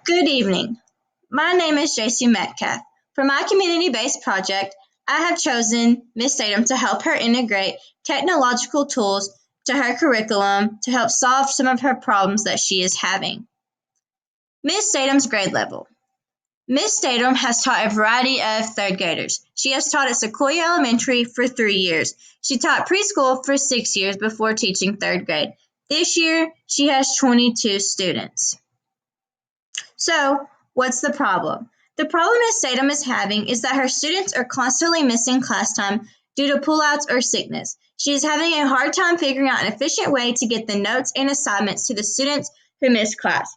Good evening. My name is JC Metcalf. For my community-based project, I have chosen Ms. Tatum to help her integrate technological tools to her curriculum to help solve some of her problems that she is having. Ms. Tatum's grade level. Ms. Tatum has taught a variety of third graders. She has taught at Sequoia Elementary for 3 years. She taught preschool for 6 years before teaching third grade. This year, she has 22 students. So, what's the problem? The problem Ms. Tatum is having is that her students are constantly missing class time due to pullouts or sickness. She is having a hard time figuring out an efficient way to get the notes and assignments to the students who miss class.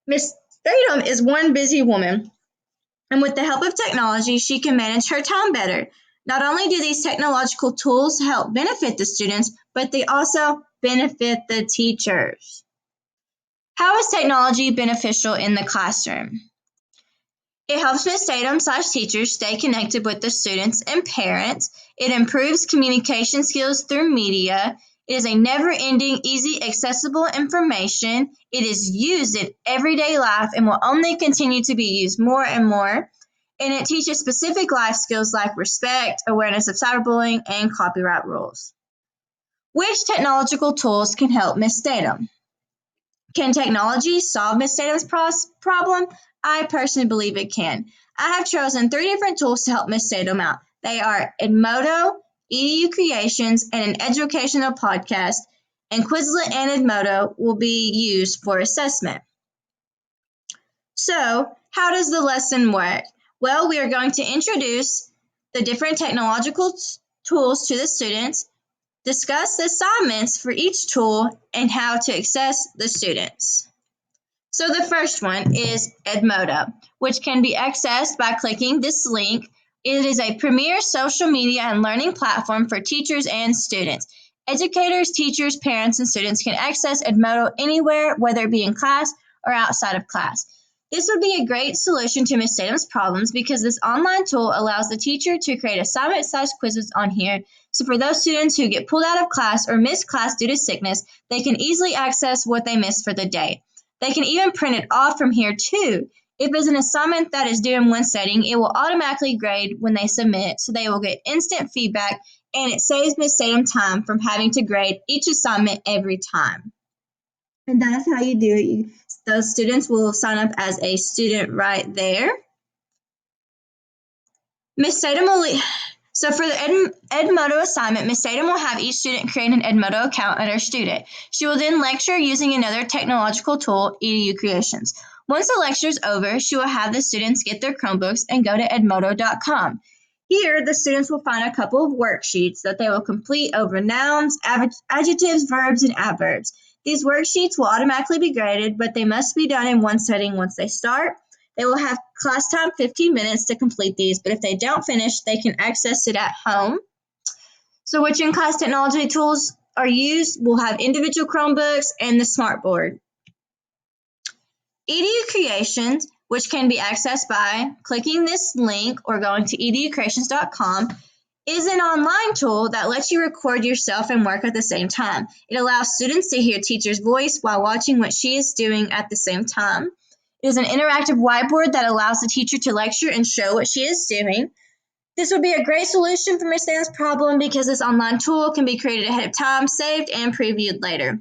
Ms. Tatum is one busy woman, and with the help of technology, she can manage her time better. Not only do these technological tools help benefit the students, but they also benefit the teachers. How is technology beneficial in the classroom? It helps Ms. Tatum/teachers stay connected with the students and parents. It improves communication skills through media. It is a never-ending, easy, accessible information. It is used in everyday life and will only continue to be used more and more. And it teaches specific life skills like respect, awareness of cyberbullying, and copyright rules. Which technological tools can help Ms. Tatum? Can technology solve Ms. Tatum's problem? I personally believe it can. I have chosen 3 different tools to help Ms. Tatum out. They are Edmodo, EDU Creations, and an educational podcast, and Quizlet and Edmodo will be used for assessment. So, how does the lesson work? Well, we are going to introduce the different technological tools to the students, discuss the assignments for each tool, and how to access the students. So the first one is Edmodo, which can be accessed by clicking this link. It is a premier social media and learning platform for teachers and students. Educators, teachers, parents, and students can access Edmodo anywhere, whether it be in class or outside of class. This would be a great solution to Ms. Tatum's problems because this online tool allows the teacher to create assignment-sized quizzes on here. So for those students who get pulled out of class or miss class due to sickness, they can easily access what they missed for the day. They can even print it off from here too. If it's an assignment that is due in one setting, it will automatically grade when they submit, so they will get instant feedback, and it saves Ms. Tatum time from having to grade each assignment every time. And that's how you do it. Those students will sign up as a student right there. Ms. Tatum will So for the Edmodo assignment, Ms. Tatum will have each student create an Edmodo account under student. She will then lecture using another technological tool, EDU Creations. Once the lecture is over, she will have the students get their Chromebooks and go to edmodo.com. Here, the students will find a couple of worksheets that they will complete over nouns, adjectives, verbs, and adverbs. These worksheets will automatically be graded, but they must be done in one setting once they start. They will have class time 15 minutes to complete these, but if they don't finish, they can access it at home. So which in-class technology tools are used? We'll have individual Chromebooks and the smartboard. EDU Creations, which can be accessed by clicking this link or going to educreations.com, is an online tool that lets you record yourself and work at the same time. It allows students to hear teacher's voice while watching what she is doing at the same time. It is an interactive whiteboard that allows the teacher to lecture and show what she is doing. This would be a great solution for Ms. Tatum's problem because this online tool can be created ahead of time, saved, and previewed later.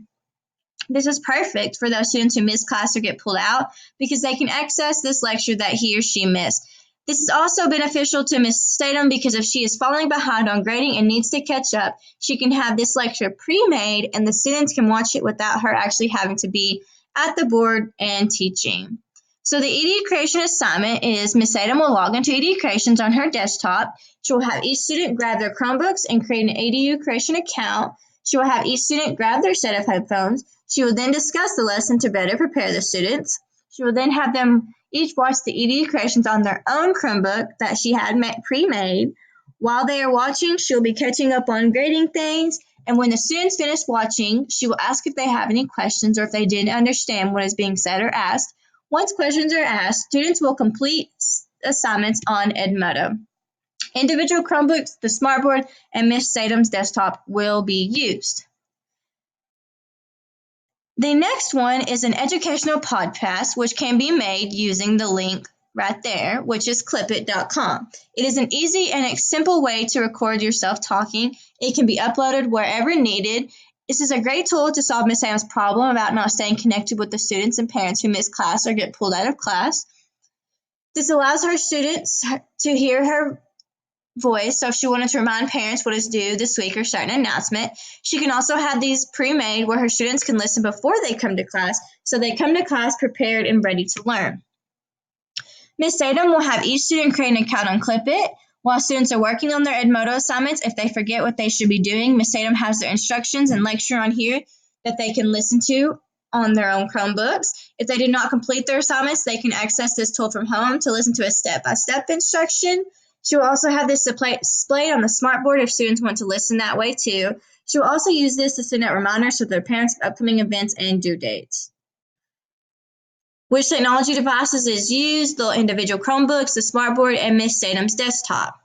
This is perfect for those students who miss class or get pulled out because they can access this lecture that he or she missed. This is also beneficial to Ms. Tatum because if she is falling behind on grading and needs to catch up, she can have this lecture pre-made and the students can watch it without her actually having to be at the board and teaching. So the EDU Creation assignment is Ms. Tatum will log into EDU Creations on her desktop. She will have each student grab their Chromebooks and create an EDU Creation account. She will have each student grab their set of headphones. She will then discuss the lesson to better prepare the students. She will then have them each watch the EDU Creations on their own Chromebook that she had pre-made. While they are watching, she'll be catching up on grading things. And when the students finish watching, she will ask if they have any questions or if they didn't understand what is being said or asked. Once questions are asked, students will complete assignments on Edmodo. Individual Chromebooks, the smartboard, and Ms. Tatum's desktop will be used. The next one is an educational podcast, which can be made using the link right there, which is clipit.com. It is an easy and simple way to record yourself talking. It can be uploaded wherever needed. This is a great tool to solve Miss Sam's problem about not staying connected with the students and parents who miss class or get pulled out of class. This allows her students to hear her voice, so if she wanted to remind parents what is due this week or start an announcement. She can also have these pre-made where her students can listen before they come to class, so they come to class prepared and ready to learn. Ms. Tatum will have each student create an account on Clipit. While students are working on their Edmodo assignments, if they forget what they should be doing, Ms. Tatum has their instructions and lecture on here that they can listen to on their own Chromebooks. If they do not complete their assignments, they can access this tool from home to listen to a step-by-step instruction. She will also have this displayed on the smartboard if students want to listen that way too. She will also use this to send out reminders to their parents of upcoming events and due dates. Which technology devices is used? The individual Chromebooks, the smartboard, and Miss Tatum's desktop.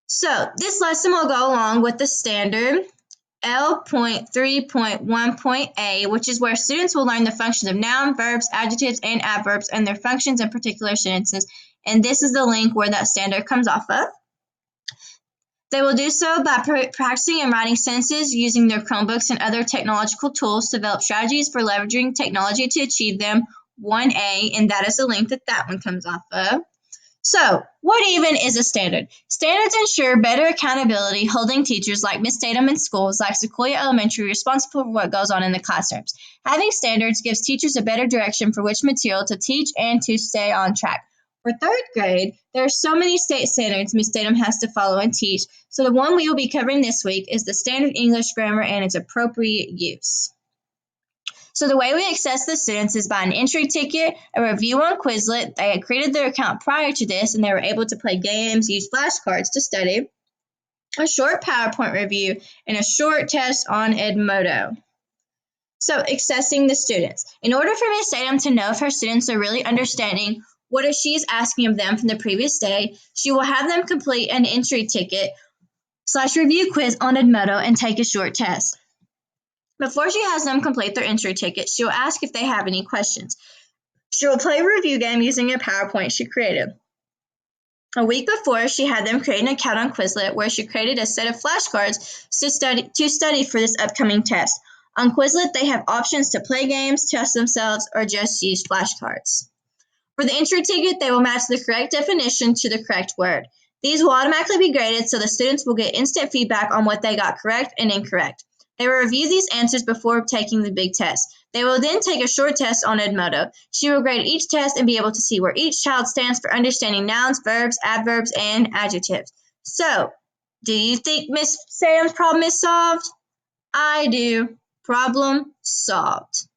So this lesson will go along with the standard L.3.1.A, which is where students will learn the functions of nouns, verbs, adjectives, and adverbs, and their functions in particular sentences. And this is the link where that standard comes off of. They will do so by practicing and writing sentences using their Chromebooks and other technological tools to develop strategies for leveraging technology to achieve them. 1A, and that is the link that one comes off of. So, what even is a standard? Standards ensure better accountability, holding teachers like Miss Tatum in schools like Sequoia Elementary responsible for what goes on in the classrooms. Having standards gives teachers a better direction for which material to teach and to stay on track. For third grade, there are so many state standards Miss Tatum has to follow and teach, so the one we will be covering this week is the Standard English Grammar and its appropriate use. So the way we access the students is by an entry ticket, a review on Quizlet. They had created their account prior to this, and they were able to play games, use flashcards to study, a short PowerPoint review, and a short test on Edmodo. So accessing the students. In order for Ms. Tatum to know if her students are really understanding what she's asking of them from the previous day, she will have them complete an entry ticket/review quiz on Edmodo and take a short test. Before she has them complete their entry ticket, she will ask if they have any questions. She will play a review game using a PowerPoint she created. A week before, she had them create an account on Quizlet where she created a set of flashcards to study for this upcoming test. On Quizlet, they have options to play games, test themselves, or just use flashcards. For the entry ticket, they will match the correct definition to the correct word. These will automatically be graded so the students will get instant feedback on what they got correct and incorrect. They will review these answers before taking the big test. They will then take a short test on Edmodo. She will grade each test and be able to see where each child stands for understanding nouns, verbs, adverbs, and adjectives. So, do you think Miss Sam's problem is solved? I do. Problem solved.